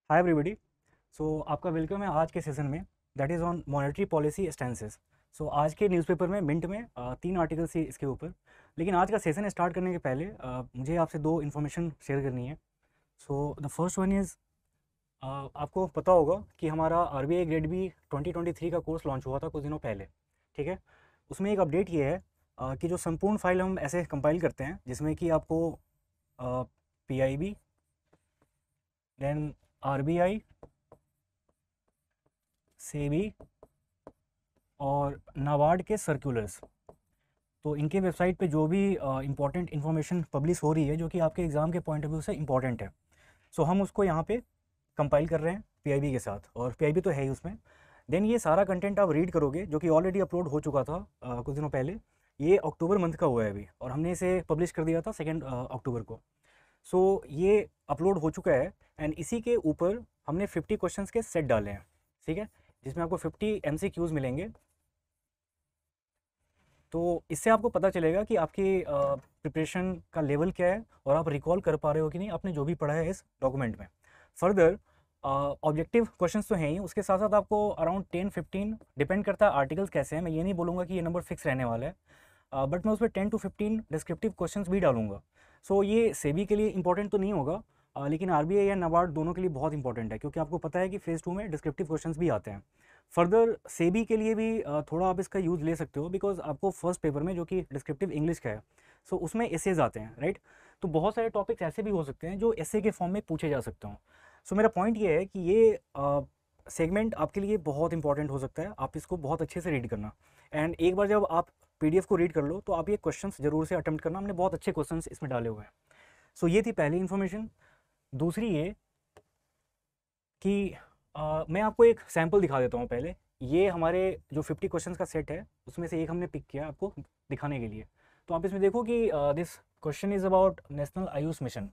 Hi everybody. आपका welcome है आज के सेशन में, that is on monetary policy stances. आज के न्यूज़पेपर में मिंट में 3 आर्टिकल्स ही इसके ऊपर। लेकिन आज का सेशन स्टार्ट करने के पहले मुझे आपसे दो इन्फॉर्मेशन शेयर करनी है। द फर्स्ट वन इज़, आपको पता होगा कि हमारा आरबीआई ग्रेड बी 2023 का कोर्स लॉन्च हुआ था कुछ दिनों पहले। ठीक है, उसमें एक अपडेट ये है कि जो संपूर्ण फाइल हम ऐसे कंपाइल करते हैं जिसमें कि आपको पीआईबी, देन आरबीआई, सेबी और नाबार्ड के सर्कुलर्स, तो इनके वेबसाइट पे जो भी इंपॉर्टेंट इन्फॉर्मेशन पब्लिश हो रही है जो कि आपके एग्ज़ाम के पॉइंट ऑफ व्यू से इंपॉर्टेंट है, हम उसको यहाँ पे कंपाइल कर रहे हैं पीआईबी के साथ, और पीआईबी तो है ही उसमें। देन ये सारा कंटेंट आप रीड करोगे जो कि ऑलरेडी अपलोड हो चुका था कुछ दिनों पहले। ये अक्टूबर मंथ का हुआ है अभी, और हमने इसे पब्लिश कर दिया था 2 अक्टूबर को। ये अपलोड हो चुका है, एंड इसी के ऊपर हमने 50 क्वेश्चंस के सेट डाले हैं। ठीक है, जिसमें आपको 50 एमसीक्यूज़ मिलेंगे। तो इससे आपको पता चलेगा कि आपकी प्रिपरेशन का लेवल क्या है और आप रिकॉल कर पा रहे हो कि नहीं आपने जो भी पढ़ा है इस डॉक्यूमेंट में। फर्दर ऑब्जेक्टिव क्वेश्चंस तो हैं ही, उसके साथ साथ आपको अराउंड 10-15, डिपेंड करता है आर्टिकल्स कैसे हैं। मैं ये नहीं बोलूँगा कि ये नंबर फिक्स रहने वाला है, बट मैं उसमें 10 to 15 डिस्क्रिप्टिव क्वेश्चंस भी डालूंगा। ये सेबी के लिए इंपॉर्टेंट तो नहीं होगा, लेकिन आरबीआई या नाबार्ड दोनों के लिए बहुत इंपॉर्टेंट है, क्योंकि आपको पता है कि फेज़ 2 में डिस्क्रिप्टिव क्वेश्चंस भी आते हैं। फर्दर सेबी के लिए भी थोड़ा आप इसका यूज़ ले सकते हो, बिकॉज आपको फर्स्ट पेपर में जो कि डिस्क्रिप्टिव इंग्लिश का है, उसमें एसेज आते हैं, राइट। तो बहुत सारे टॉपिक्स ऐसे भी हो सकते हैं जो एसे के फॉर्म में पूछे जा सकते हो। मेरा पॉइंट ये है कि ये सेगमेंट आपके लिए बहुत इंपॉर्टेंट हो सकता है, आप इसको बहुत अच्छे से रीड करना। एंड एक बार जब आप पीडीएफ को रीड कर लो तो आप ये क्वेश्चंस जरूर से अटेम्प्ट करना, हमने बहुत अच्छे क्वेश्चंस इसमें डाले हुए हैं। ये थी पहली इन्फॉर्मेशन। दूसरी ये कि मैं आपको एक सैम्पल दिखा देता हूँ पहले। ये हमारे जो 50 क्वेश्चंस का सेट है उसमें से एक हमने पिक किया आपको दिखाने के लिए। तो आप इसमें देखो कि this question is about national Ayush mission.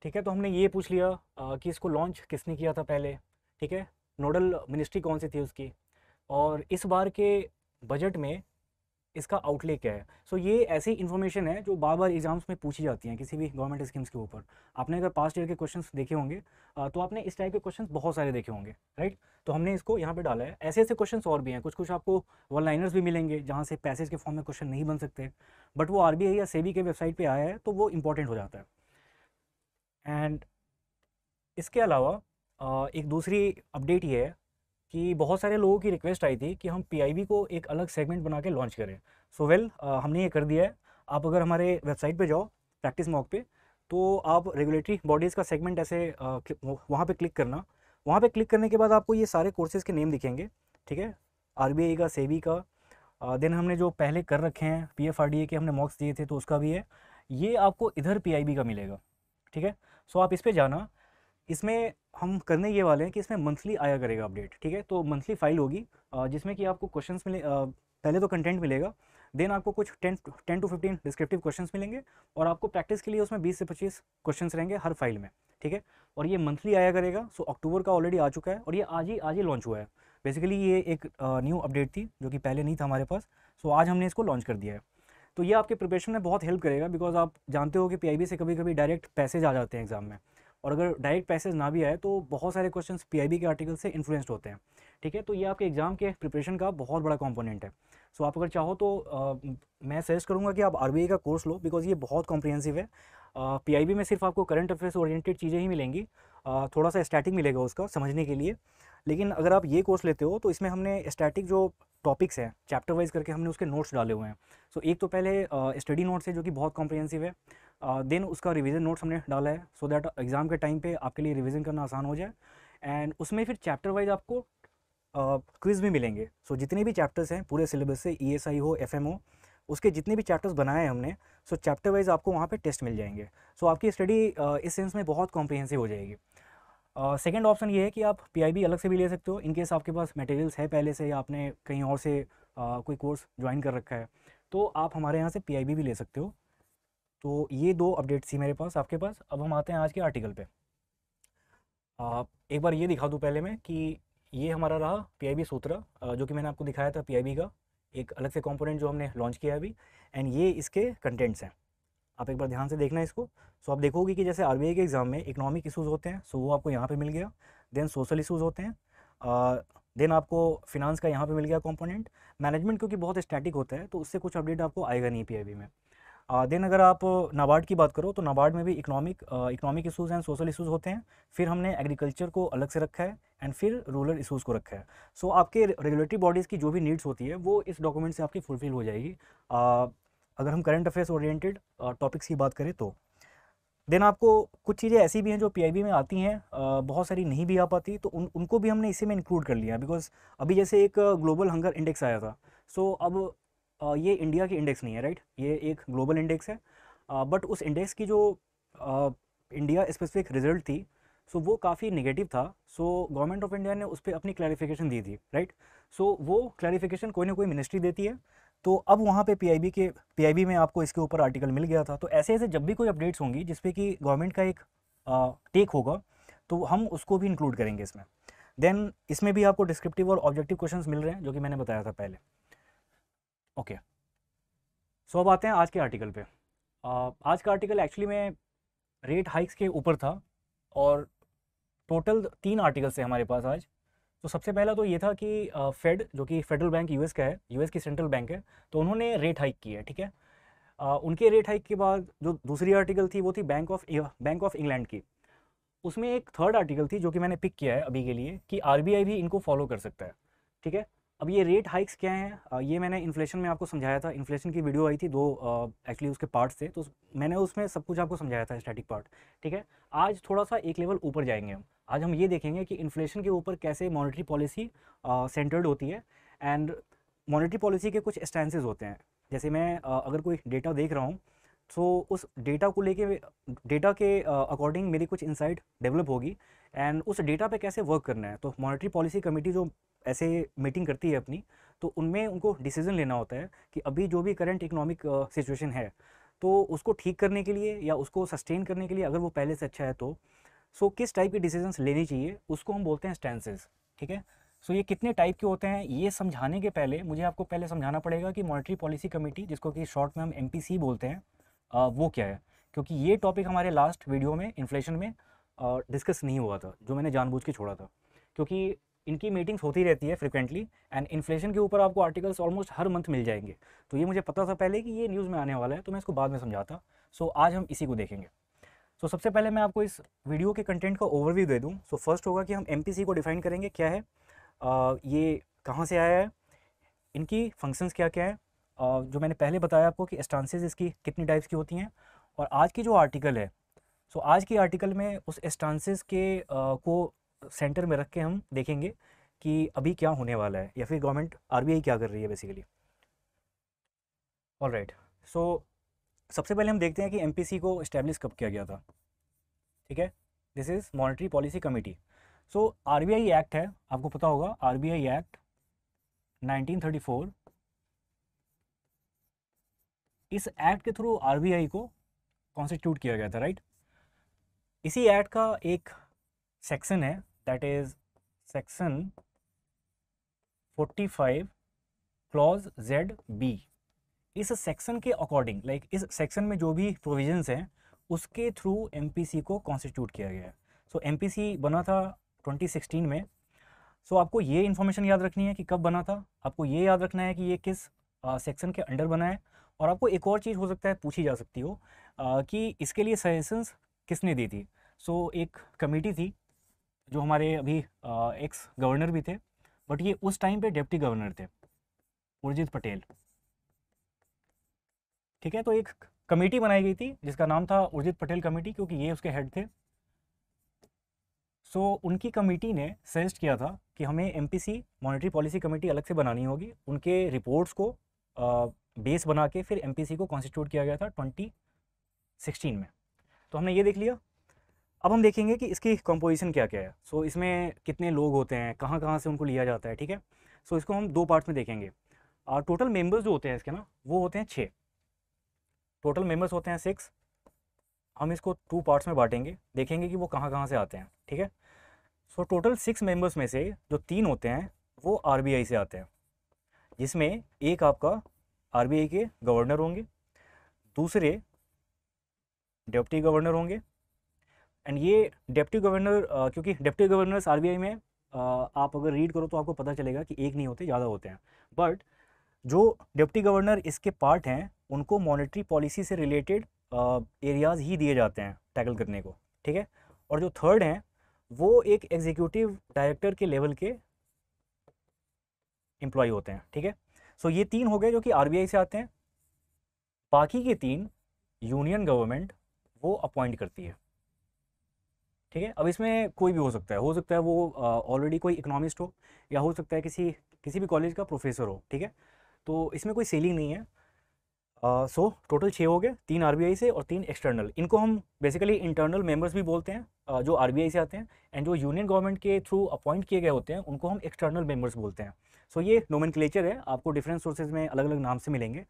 ठीक है, तो हमने ये पूछ लिया कि इसको लॉन्च किसने किया था पहले। ठीक है, नोडल मिनिस्ट्री कौन सी थी उसकी, और इस बार के बजट में इसका आउटले क्या है। ये ऐसी इन्फॉर्मेशन है जो बार बार एग्जाम्स में पूछी जाती हैं किसी भी गवर्नमेंट स्कीम्स के ऊपर। आपने अगर पास्ट ईयर के क्वेश्चंस देखे होंगे तो आपने इस टाइप के क्वेश्चंस बहुत सारे देखे होंगे, राइट। तो हमने इसको यहाँ पे डाला है। ऐसे ऐसे क्वेश्चंस और भी हैं, कुछ कुछ आपको वन लाइनर्स भी मिलेंगे जहाँ से पैसेज के फॉर्म में क्वेश्चन नहीं बन सकते, बट वो आरबीआई या सेबी के वेबसाइट पर आया है तो वो इंपॉर्टेंट हो जाता है। एंड इसके अलावा एक दूसरी अपडेट ये है कि बहुत सारे लोगों की रिक्वेस्ट आई थी कि हम पीआईबी को एक अलग सेगमेंट बना के लॉन्च करें। हमने ये कर दिया है। आप अगर हमारे वेबसाइट पे जाओ प्रैक्टिस मॉक पे, तो आप रेगुलेटरी बॉडीज़ का सेगमेंट ऐसे वहाँ पे क्लिक करना। वहाँ पे क्लिक करने के बाद आपको ये सारे कोर्सेज़ के नेम दिखेंगे। ठीक है, आरबीआई का, सेबी का, देन हमने जो पहले कर रखे हैं पीएफआरडीए के हमने मॉक्स दिए थे तो उसका भी है। ये आपको इधर पीआईबी का मिलेगा। ठीक है, आप इस पर जाना। इसमें हम करने ये वाले हैं कि इसमें मंथली आया करेगा अपडेट। ठीक है, तो मंथली फाइल होगी जिसमें कि आपको क्वेश्चंस मिले, पहले तो कंटेंट मिलेगा, देन आपको कुछ 10 to 15 डिस्क्रिप्टिव क्वेश्चंस मिलेंगे, और आपको प्रैक्टिस के लिए उसमें 20 से 25 क्वेश्चंस रहेंगे हर फाइल में। ठीक है, और ये मंथली आया करेगा। अक्टूबर का ऑलरेडी आ चुका है और ये आज ही लॉन्च हुआ है। बेसिकली ये एक न्यू अपडेट थी जो कि पहले नहीं था हमारे पास। आज हमने इसको लॉन्च कर दिया है। तो ये आपके प्रिपरेशन में बहुत हेल्प करेगा, बिकॉज आप जानते हो कि पीआईबी से कभी कभी डायरेक्ट पैसेज आ जाते हैं एग्जाम में, और अगर डायरेक्ट पैसेज ना भी आए तो बहुत सारे क्वेश्चंस पीआईबी के आर्टिकल से इन्फ्लुएंस्ड होते हैं। ठीक है, तो ये आपके एग्जाम के प्रिपरेशन का बहुत बड़ा कंपोनेंट है। आप अगर चाहो तो मैं सजेस्ट करूंगा कि आप आरबीआई का कोर्स लो, बिकॉज ये बहुत कॉम्प्रिहेंसिव है। पीआईबी में सिर्फ आपको करंट अफेयर्स ओरिएंटेड चीज़ें ही मिलेंगी, थोड़ा सा स्टैटिक मिलेगा उसका समझने के लिए। लेकिन अगर आप ये कोर्स लेते हो तो इसमें हमने स्टैटिक जो टॉपिक्स हैं चैप्टर वाइज करके हमने उसके नोट्स डाले हुए हैं। एक तो पहले स्टडी नोट्स है जो कि बहुत कॉम्प्रिहेंसिव है, देन उसका रिवीजन नोट्स हमने डाला है सो दैट एग्ज़ाम के टाइम पे आपके लिए रिवीजन करना आसान हो जाए। एंड उसमें फिर चैप्टर वाइज आपको क्विज़ भी मिलेंगे। जितने भी चैप्टर्स हैं पूरे सिलेबस से, ईएसआई हो, एफएम हो, उसके जितने भी चैप्टर्स बनाए हैं हमने, चैप्टर वाइज आपको वहाँ पे टेस्ट मिल जाएंगे। आपकी स्टडी इस सेंस में बहुत कॉम्प्रिहेंसिव हो जाएगी। सेकंड ऑप्शन ये है कि आप पीआईबी अलग से भी ले सकते हो, इन केस आपके पास मटेरियल्स है पहले से या आपने कहीं और से कोई कोर्स ज्वाइन कर रखा है, तो आप हमारे यहाँ से पीआईबी भी ले सकते हो। ये दो अपडेट्स थी मेरे पास आपके पास। अब हम आते हैं आज के आर्टिकल पे। एक बार ये दिखा दूँ पहले मैं कि ये हमारा रहा पीआईबी सूत्र, जो कि मैंने आपको दिखाया था पीआईबी का एक अलग से कंपोनेंट जो हमने लॉन्च किया है अभी, एंड ये इसके कंटेंट्स हैं। आप एक बार ध्यान से देखना इसको। सो आप देखोगे कि जैसे आरबीआई के एग्ज़ाम में इकोनॉमिक इशूज़ होते हैं, सो वो आपको यहाँ पे मिल गया। देन सोशल इशूज़ होते हैं, देन आपको फिनांस का यहाँ पे मिल गया कंपोनेंट। मैनेजमेंट क्योंकि बहुत स्टैटिक होता है तो उससे कुछ अपडेट आपको आएगा नहीं पीआईबी में। देन अगर आप नाबार्ड की बात करो तो नाबार्ड में भी economic issues and social issues होते हैं। फिर हमने एग्रीकल्चर को अलग से रखा है एंड फिर रूरल इशूज़ को रखा है। सो आपके रेगुलेटरी बॉडीज़ की जो भी नीड्स होती है वो इस डॉक्यूमेंट से आपकी फुलफिल हो जाएगी। अगर हम करंट अफेयर्स ओरिएंटेड टॉपिक्स की बात करें तो देन आपको कुछ चीज़ें ऐसी भी हैं जो पीआईबी में आती हैं, बहुत सारी नहीं भी आ पाती, तो उनको भी हमने इसी में इंक्लूड कर लिया। बिकॉज अभी जैसे एक ग्लोबल हंगर इंडेक्स आया था, सो अब ये इंडिया की इंडेक्स नहीं है, राइट, ये एक ग्लोबल इंडेक्स है। बट उस इंडेक्स की जो इंडिया स्पेसिफिक रिजल्ट थी, सो वो काफ़ी नेगेटिव था। सो गवर्नमेंट ऑफ इंडिया ने उस पर अपनी क्लैरिफिकेशन दी थी, राइट। सो वो क्लैरिफिकेशन कोई ना कोई मिनिस्ट्री देती है, तो अब वहाँ पे पीआईबी में आपको इसके ऊपर आर्टिकल मिल गया था। तो ऐसे ऐसे जब भी कोई अपडेट्स होंगी जिसपे कि गवर्नमेंट का एक टेक होगा, तो हम उसको भी इंक्लूड करेंगे इसमें। देन इसमें भी आपको डिस्क्रिप्टिव और ऑब्जेक्टिव क्वेश्चंस मिल रहे हैं, जो कि मैंने बताया था पहले। ओके, सो अब आते हैं आज के आर्टिकल पे। आज का आर्टिकल एक्चुअली में रेट हाइक्स के ऊपर था, और टोटल 3 आर्टिकल्स है हमारे पास आज। तो सबसे पहला तो ये था कि फेड, जो कि फेडरल बैंक यूएस का है, यूएस की सेंट्रल बैंक है, तो उन्होंने रेट हाइक की है, ठीक है। उनके रेट हाइक के बाद जो दूसरी आर्टिकल थी वो थी बैंक ऑफ इंग्लैंड की। उसमें एक थर्ड आर्टिकल थी जो कि मैंने पिक किया है अभी के लिए, कि आरबीआई भी इनको फॉलो कर सकता है, ठीक है। अब ये रेट हाइक्स क्या हैं, ये मैंने इन्फ्लेशन में आपको समझाया था। इन्फ्लेशन की वीडियो आई थी दो, एक्चुअली उसके पार्ट्स थे, तो मैंने उसमें सब कुछ आपको समझाया था, स्टैटिक पार्ट, ठीक है। आज थोड़ा सा एक लेवल ऊपर जाएंगे हम। आज हम ये देखेंगे कि इन्फ्लेशन के ऊपर कैसे मॉनेटरी पॉलिसी सेंटर्ड होती है, एंड मॉनेटरी पॉलिसी के कुछ स्टैंसेस होते हैं। जैसे मैं अगर कोई डेटा देख रहा हूँ, तो उस डेटा को लेके, डेटा के अकॉर्डिंग मेरी कुछ इंसाइट डेवलप होगी, एंड उस डेटा पे कैसे वर्क करना है। तो मॉनेटरी पॉलिसी कमेटी जो ऐसे मीटिंग करती है अपनी, तो उनमें उनको डिसीजन लेना होता है कि अभी जो भी करंट इकोनॉमिक सिचुएशन है, तो उसको ठीक करने के लिए या उसको सस्टेन करने के लिए, अगर वो पहले से अच्छा है तो सो किस टाइप के डिसीजंस लेनी चाहिए, उसको हम बोलते हैं स्टैंसेस, ठीक है। सो ये कितने टाइप के होते हैं, ये समझाने के पहले मुझे आपको पहले समझाना पड़ेगा कि मॉनेटरी पॉलिसी कमेटी, जिसको कि शॉर्ट में हम एमपीसी बोलते हैं, वो क्या है। क्योंकि ये टॉपिक हमारे लास्ट वीडियो में इन्फ्लेशन में डिस्कस नहीं हुआ था, जो मैंने जानबूझ के छोड़ा था, क्योंकि इनकी मीटिंग्स होती रहती है फ्रिक्वेंटली, एंड इन्फ्लेशन के ऊपर आपको आर्टिकल्स ऑलमोस्ट हर मंथ मिल जाएंगे। तो ये मुझे पता था पहले कि ये न्यूज़ में आने वाला है, तो मैं इसको बाद में समझाता। सो आज हम इसी को देखेंगे। सो सबसे पहले मैं आपको इस वीडियो के कंटेंट का ओवरव्यू दे दूँ। सो फर्स्ट होगा कि हम एमपीसी को डिफाइन करेंगे, क्या है, ये कहाँ से आया है, इनकी फंक्शंस क्या क्या है, जो मैंने पहले बताया आपको कि स्टांसेस इसकी कितनी टाइप्स की होती हैं। और आज की जो आर्टिकल है, सो आज की आर्टिकल में उस स्टांसेस के को सेंटर में रख के हम देखेंगे कि अभी क्या होने वाला है, या फिर गवर्नमेंट आरबीआई क्या कर रही है बेसिकली। ऑलराइट, सो सबसे पहले हम देखते हैं कि एमपीसी को इस्टेब्लिश कब किया गया था, ठीक है। This is monetary policy committee. So RBI act है, आपको पता होगा, आरबीआई एक्ट 1934। इस एक्ट के थ्रू आरबीआई को कॉन्स्टिट्यूट किया गया था, राइट। इसी एक्ट का एक सेक्शन है, that is section 45 clause Z B. इस सेक्शन के अकॉर्डिंग, इस सेक्शन में जो भी प्रोविजंस हैं उसके थ्रू एमपीसी को कॉन्स्टिट्यूट किया गया है। सो एमपीसी बना था 2016 में। सो आपको ये इन्फॉर्मेशन याद रखनी है कि कब बना था, आपको ये याद रखना है कि ये किस सेक्शन के अंडर बना है। और आपको एक और चीज़ हो सकता है पूछी जा सकती हो, कि इसके लिए सजेशंस किसने दी थी। सो एक कमेटी थी, जो हमारे अभी एक्स गवर्नर भी थे, बट ये उस टाइम पे डिप्टी गवर्नर थे, उर्जित पटेल, ठीक है। तो एक कमेटी बनाई गई थी जिसका नाम था उर्जित पटेल कमेटी, क्योंकि ये उसके हेड थे। सो उनकी कमेटी ने सजेस्ट किया था कि हमें एमपीसी मॉनेटरी पॉलिसी कमेटी अलग से बनानी होगी। उनके रिपोर्ट्स को बेस बना के फिर एमपीसी को कॉन्स्टिट्यूट किया गया था 2016 में। तो हमने ये देख लिया। अब हम देखेंगे कि इसकी कंपोजिशन क्या क्या है। सो इसमें कितने लोग होते हैं, कहाँ कहाँ से उनको लिया जाता है, ठीक है। सो इसको हम 2 पार्ट्स में देखेंगे। टोटल मेंबर्स जो होते हैं इसके ना, वो होते हैं 6। टोटल मेंबर्स होते हैं 6। हम इसको 2 पार्ट्स में बांटेंगे, देखेंगे कि वो कहाँ कहाँ से आते हैं, ठीक है। सो टोटल 6 मेंबर्स में से जो 3 होते हैं वो आरबीआई से आते हैं, जिसमें एक आपका आरबीआई के गवर्नर होंगे, दूसरे डिप्टी गवर्नर होंगे। एंड ये डिप्टी गवर्नर क्योंकि डिप्टी गवर्नर्स आरबीआई में आप अगर रीड करो तो आपको पता चलेगा कि एक नहीं होते, ज़्यादा होते हैं। बट जो डिप्टी गवर्नर इसके पार्ट हैं उनको मॉनेटरी पॉलिसी से रिलेटेड एरियाज़ ही दिए जाते हैं टैकल करने को, ठीक है। और जो थर्ड हैं वो एक एग्जीक्यूटिव डायरेक्टर के लेवल के एम्प्लॉय होते हैं, ठीक है। सो ये तीन हो गए जो कि आरबीआई से आते हैं। बाकी के तीन यूनियन गवर्नमेंट वो अपॉइंट करती है, ठीक है। अब इसमें कोई भी हो सकता है वो ऑलरेडी कोई इकोनॉमिस्ट हो, या हो सकता है किसी भी कॉलेज का प्रोफेसर हो, ठीक है। तो इसमें कोई सेलिंग नहीं है। सो टोटल 6 हो गए, 3 आरबीआई से और 3 एक्सटर्नल। इनको हम बेसिकली इंटरनल मेंबर्स भी बोलते हैं जो आरबीआई से आते हैं, एंड जो यूनियन गवर्नमेंट के थ्रू अपॉइंट किए गए होते हैं उनको हम एक्सटर्नल मेंबर्स बोलते हैं। सो ये नोमेनक्लेचर है, आपको डिफरेंट सोर्सेज में अलग अलग नाम से मिलेंगे,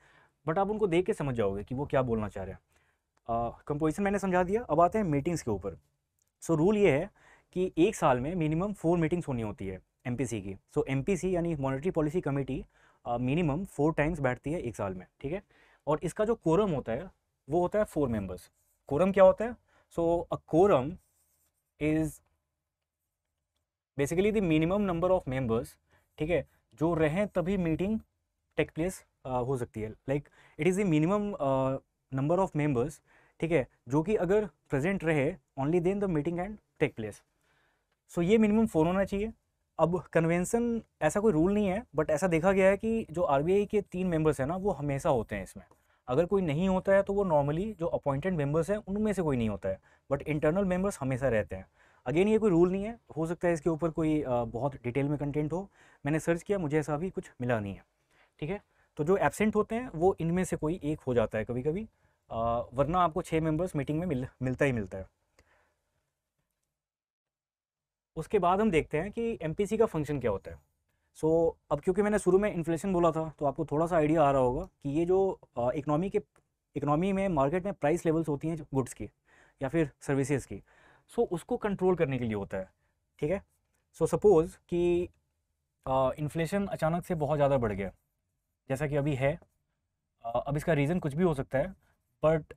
बट आप उनको देख के समझ जाओगे कि वो क्या बोलना चाह रहे हैं। कंपोजिशन मैंने समझा दिया, अब आते हैं मीटिंग्स के ऊपर। सो रूल ये है कि एक साल में मिनिमम 4 मीटिंग्स होनी होती है एमपीसी की। सो एमपीसी यानी monetary policy committee minimum 4 times बैठती है एक साल में, ठीक है। और इसका जो कोरम होता है वो होता है 4 मेंबर्स। कोरम क्या होता है? So uh quorum is basically the minimum number of members, ठीक है, जो रहें तभी मीटिंग टेक प्लेस हो सकती है। Like it is the minimum number of members, ठीक है, जो कि अगर प्रेजेंट रहे only then the meeting end take place. So ये मिनिमम 4 होना चाहिए। अब कन्वेंशन ऐसा कोई रूल नहीं है, बट ऐसा देखा गया है कि जो आरबीआई के 3 मेंबर्स हैं ना वो हमेशा होते हैं इसमें। अगर कोई नहीं होता है तो वो नॉर्मली जो अपॉइंटेड मेंबर्स हैं उनमें से कोई नहीं होता है, बट इंटरनल मेंबर्स हमेशा रहते हैं। अगेन ये कोई रूल नहीं है, हो सकता है इसके ऊपर कोई बहुत डिटेल में कंटेंट हो। मैंने सर्च किया, मुझे ऐसा अभी कुछ मिला नहीं है, ठीक है। तो जो एब्सेंट होते हैं वो इनमें से कोई एक हो जाता है कभी कभी, वरना आपको 6 मेंबर्स मीटिंग में मिलता ही मिलता है। उसके बाद हम देखते हैं कि एमपीसी का फंक्शन क्या होता है। सो अब क्योंकि मैंने शुरू में इन्फ्लेशन बोला था तो आपको थोड़ा सा आइडिया आ रहा होगा कि ये जो इकोनॉमी में मार्केट में प्राइस लेवल्स होती हैं गुड्स की या फिर सर्विसेज की, सो उसको कंट्रोल करने के लिए होता है, ठीक है। सो सपोज़ कि इन्फ्लेशन अचानक से बहुत ज़्यादा बढ़ गया जैसा कि अभी है। अब इसका रीज़न कुछ भी हो सकता है, बट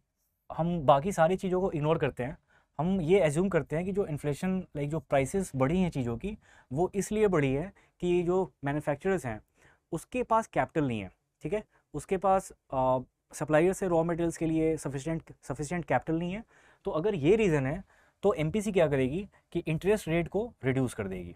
हम बाकी सारी चीज़ों को इग्नोर करते हैं। हम ये एज्यूम करते हैं कि जो इन्फ्लेशन लाइक जो प्राइसेस बढ़ी हैं चीज़ों की, वो इसलिए बढ़ी है कि जो मैन्युफैक्चरर्स हैं उसके पास कैपिटल नहीं है, ठीक है। उसके पास सप्लायर से रॉ मटेरियल्स के लिए सफिशिएंट कैपिटल नहीं है। तो अगर ये रीज़न है तो एमपीसी क्या करेगी कि इंटरेस्ट रेट को रिड्यूस कर देगी,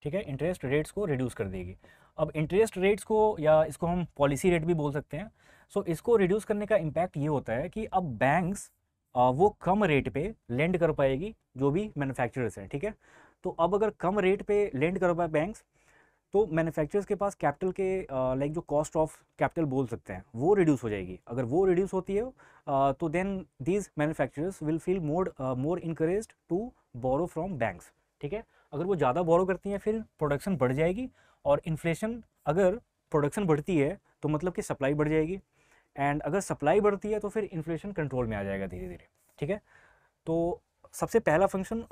ठीक है, इंटरेस्ट रेट्स को रिड्यूस कर देगी। अब इंटरेस्ट रेट्स को, या इसको हम पॉलिसी रेट भी बोल सकते हैं, सो इसको रिड्यूस करने का इम्पैक्ट ये होता है कि अब बैंक्स वो कम रेट पे लेंड कर पाएगी जो भी मैन्युफैक्चरर्स हैं, ठीक है। तो अब अगर कम रेट पे लेंड कर पाए बैंक्स, तो मैन्युफैक्चरर्स के पास कैपिटल के लाइक जो कॉस्ट ऑफ कैपिटल बोल सकते हैं वो रिड्यूस हो जाएगी। अगर वो रिड्यूस होती है तो then these manufacturers will feel more encouraged to borrow from banks, ठीक है। अगर वो ज़्यादा बोरो करती हैं फिर प्रोडक्शन बढ़ जाएगी, और इन्फ्लेशन, अगर प्रोडक्शन बढ़ती है तो मतलब कि सप्लाई बढ़ जाएगी, एंड अगर सप्लाई बढ़ती है तो फिर इन्फ्लेशन कंट्रोल में आ जाएगा धीरे धीरे, ठीक है। तो सबसे पहला फंक्शन,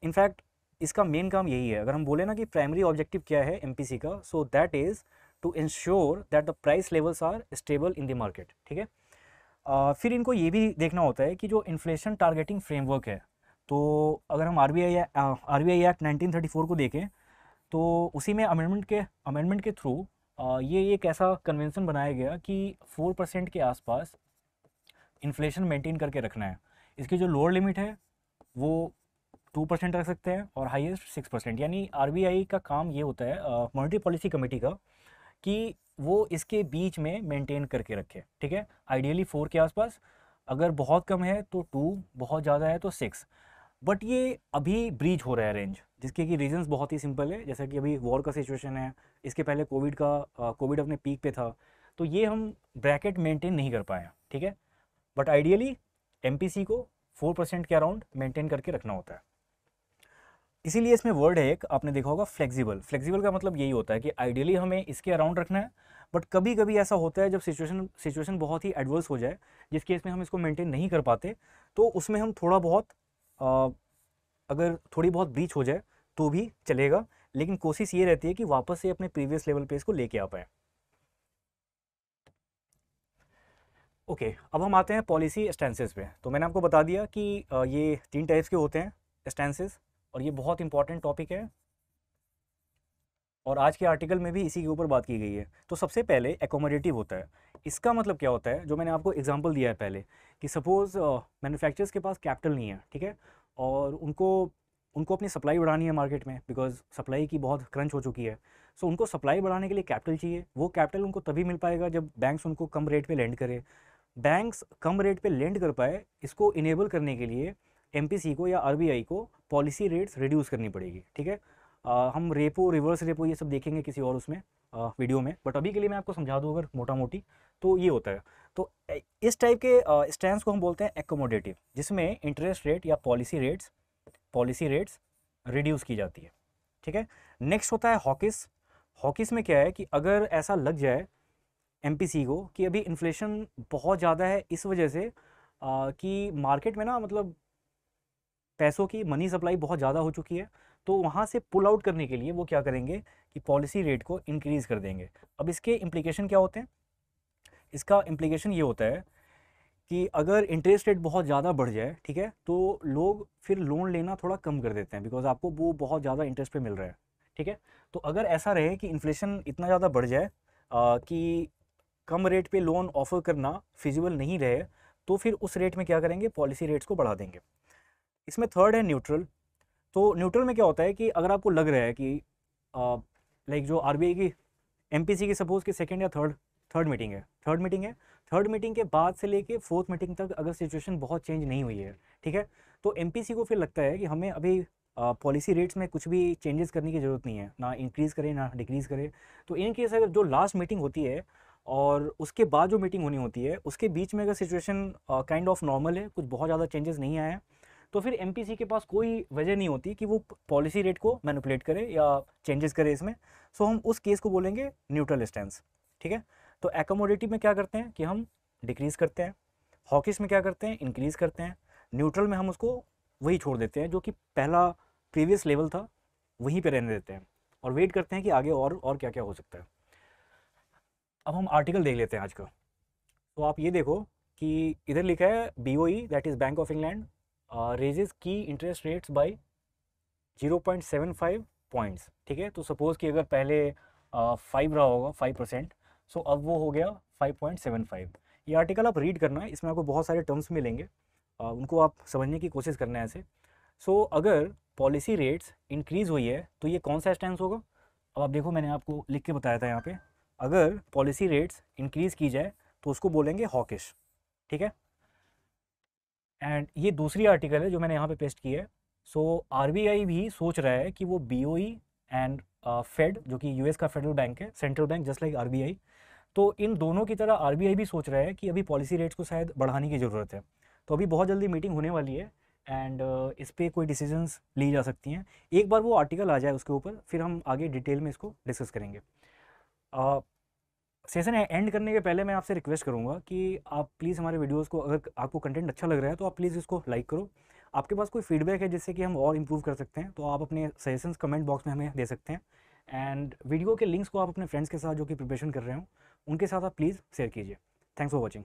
इनफैक्ट इसका मेन काम यही है। अगर हम बोले ना कि प्राइमरी ऑब्जेक्टिव क्या है एमपीसी का, so that is to ensure that the price levels are stable in the market, ठीक है। फिर इनको ये भी देखना होता है कि जो इन्फ्लेशन टारगेटिंग फ्रेमवर्क है, तो अगर हम आरबीआई एक्ट 1934 को देखें तो उसी में अमेंडमेंट के थ्रू ये एक ऐसा कन्वेंशन बनाया गया कि 4% के आसपास इन्फ्लेशन मेंटेन करके रखना है। इसकी जो लोअर लिमिट है वो 2% रख सकते हैं और हाईएस्ट 6%। यानी आरबीआई का काम ये होता है मॉनेटरी पॉलिसी कमेटी का कि वो इसके बीच में मेंटेन करके रखे, ठीक है। आइडियली 4 के आसपास, अगर बहुत कम है तो 2, बहुत ज़्यादा है तो 6। बट ये अभी ब्रीच हो रहा है रेंज, जिसके कि रीजंस बहुत ही सिंपल है, जैसा कि अभी वॉर का सिचुएशन है, इसके पहले कोविड अपने पीक पे था, तो ये हम ब्रैकेट मेंटेन नहीं कर पाए हैं, ठीक है। बट आइडियली एमपीसी को 4% के अराउंड मेंटेन करके रखना होता है। इसीलिए इसमें वर्ड है एक, आपने देखा होगा, फ्लेक्सिबल। फ्लेक्सिबल का मतलब यही होता है कि आइडियली हमें इसके अराउंड रखना है, बट कभी कभी ऐसा होता है जब सिचुएशन बहुत ही एडवर्स हो जाए, जिस केस में हम इसको मेंटेन नहीं कर पाते, तो उसमें हम थोड़ा बहुत अगर थोड़ी बहुत ब्रीच हो जाए तो भी चलेगा, लेकिन कोशिश ये रहती है कि वापस से अपने प्रीवियस लेवल पे इसको लेके आ पाए। ओके, अब हम आते हैं पॉलिसी स्टैंसेस पे। तो मैंने आपको बता दिया कि ये 3 टाइप्स के होते हैं स्टैंसेस, और ये बहुत इंपॉर्टेंट टॉपिक है और आज के आर्टिकल में भी इसी के ऊपर बात की गई है। तो सबसे पहले एकोमोडेटिव होता है। इसका मतलब क्या होता है, जो मैंने आपको एग्जांपल दिया है पहले, कि सपोज़ मैन्युफैक्चरर्स के पास कैपिटल नहीं है, ठीक है, और उनको उनको अपनी सप्लाई बढ़ानी है मार्केट में, बिकॉज सप्लाई की बहुत क्रंच हो चुकी है। सो उनको सप्लाई बढ़ाने के लिए कैपिटल चाहिए। वो कैपिटल उनको तभी मिल पाएगा जब बैंक्स उनको कम रेट पे लेंड करे। बैंक्स कम रेट पे लेंड कर पाए, इसको इनेबल करने के लिए एमपीसी को या आरबीआई को पॉलिसी रेट्स रिड्यूस करनी पड़ेगी, ठीक है। हम रेपो, रिवर्स रेपो, ये सब देखेंगे किसी और उसमें वीडियो में, बट अभी के लिए मैं आपको समझा दूँ अगर मोटा मोटी, तो ये होता है। तो इस टाइप के स्टैंस को हम बोलते हैं एकोमोडेटिव, जिसमें इंटरेस्ट रेट या पॉलिसी रेट्स रिड्यूस की जाती है, ठीक है। नेक्स्ट होता है हॉकिस। हॉकिस में क्या है कि अगर ऐसा लग जाए एमपीसी को कि अभी इन्फ्लेशन बहुत ज़्यादा है, इस वजह से कि मार्केट में ना, मतलब पैसों की मनी सप्लाई बहुत ज़्यादा हो चुकी है, तो वहाँ से पुल आउट करने के लिए वो क्या करेंगे कि पॉलिसी रेट को इंक्रीज़ कर देंगे। अब इसके इम्प्लीकेशन क्या होते हैं? इसका इम्प्लीकेशन ये होता है कि अगर इंटरेस्ट रेट बहुत ज़्यादा बढ़ जाए, ठीक है, तो लोग फिर लोन लेना थोड़ा कम कर देते हैं, बिकॉज आपको वो बहुत ज़्यादा इंटरेस्ट पे मिल रहा है, ठीक है। तो अगर ऐसा रहे कि इन्फ्लेशन इतना ज़्यादा बढ़ जाए कि कम रेट पे लोन ऑफर करना फिजिबल नहीं रहे, तो फिर उस रेट में क्या करेंगे, पॉलिसी रेट्स को बढ़ा देंगे। इसमें थर्ड है न्यूट्रल। तो न्यूट्रल में क्या होता है कि अगर आपको लग रहा है कि लाइक जो आरबीआई की एमपीसी की सपोज कि सेकंड या थर्ड मीटिंग है, थर्ड मीटिंग के बाद से लेके फोर्थ मीटिंग तक अगर सिचुएशन बहुत चेंज नहीं हुई है, ठीक है, तो एमपीसी को फिर लगता है कि हमें अभी पॉलिसी रेट्स में कुछ भी चेंजेस करने की ज़रूरत नहीं है, ना इंक्रीज़ करे ना डिक्रीज़ करे। तो इन केस अगर जो लास्ट मीटिंग होती है और उसके बाद जो मीटिंग होनी होती है, उसके बीच में अगर सिचुएशन काइंड ऑफ नॉर्मल है, कुछ बहुत ज़्यादा चेंजेस नहीं आए हैं, तो फिर एमपीसी के पास कोई वजह नहीं होती कि वो पॉलिसी रेट को मैनिपुलेट करे या चेंजेस करे इसमें। सो हम उस केस को बोलेंगे न्यूट्रल स्टैंस, ठीक है। तो एकोमोडेटिव में क्या करते हैं कि हम डिक्रीज़ करते हैं, हॉकिश में क्या करते हैं, इंक्रीज़ करते हैं, न्यूट्रल में हम उसको वही छोड़ देते हैं जो कि पहला प्रीवियस लेवल था, वहीं पे रहने देते हैं और वेट करते हैं कि आगे और क्या क्या हो सकता है। अब हम आर्टिकल देख लेते हैं आज का। तो आप ये देखो कि इधर लिखा है BOE, that is bank of England, raises की इंटरेस्ट रेट्स बाय 0.75 पॉइंट्स, ठीक है। तो सपोज़ कि अगर पहले 5 रहा होगा 5%, सो अब वो हो गया 5.75। ये आर्टिकल आप रीड करना है, इसमें आपको बहुत सारे टर्म्स मिलेंगे, उनको आप समझने की कोशिश करना है ऐसे। सो अगर पॉलिसी रेट्स इंक्रीज़ हुई है तो ये कौन सा स्टैंस होगा? अब आप देखो, मैंने आपको लिख के बताया था यहाँ पे, अगर पॉलिसी रेट्स इंक्रीज़ की जाए तो उसको बोलेंगे हॉकिश, ठीक है। एंड ये दूसरी आर्टिकल है जो मैंने यहाँ पे पेस्ट की है। सो आरबीआई भी सोच रहा है कि वो बीओई एंड फेड, जो कि यूएस का फेडरल बैंक है, central bank just like RBI, तो इन दोनों की तरह आरबीआई भी सोच रहा है कि अभी पॉलिसी रेट्स को शायद बढ़ाने की ज़रूरत है। तो अभी बहुत जल्दी मीटिंग होने वाली है एंड इस पर कोई डिसीजंस ली जा सकती हैं। एक बार वो आर्टिकल आ जाए उसके ऊपर, फिर हम आगे डिटेल में इसको डिस्कस करेंगे। सेशन एंड करने के पहले मैं आपसे रिक्वेस्ट करूंगा कि आप प्लीज़ हमारे वीडियोस को, अगर आपको कंटेंट अच्छा लग रहा है तो आप प्लीज़ इसको लाइक करो। आपके पास कोई फीडबैक है जिससे कि हम और इम्प्रूव कर सकते हैं, तो आप अपने सजेशंस कमेंट बॉक्स में हमें दे सकते हैं। एंड वीडियो के लिंक्स को आप अपने फ्रेंड्स के साथ जो कि प्रिपरेशन कर रहे हो उनके साथ आप प्लीज़ शेयर कीजिए। Thanks for watching.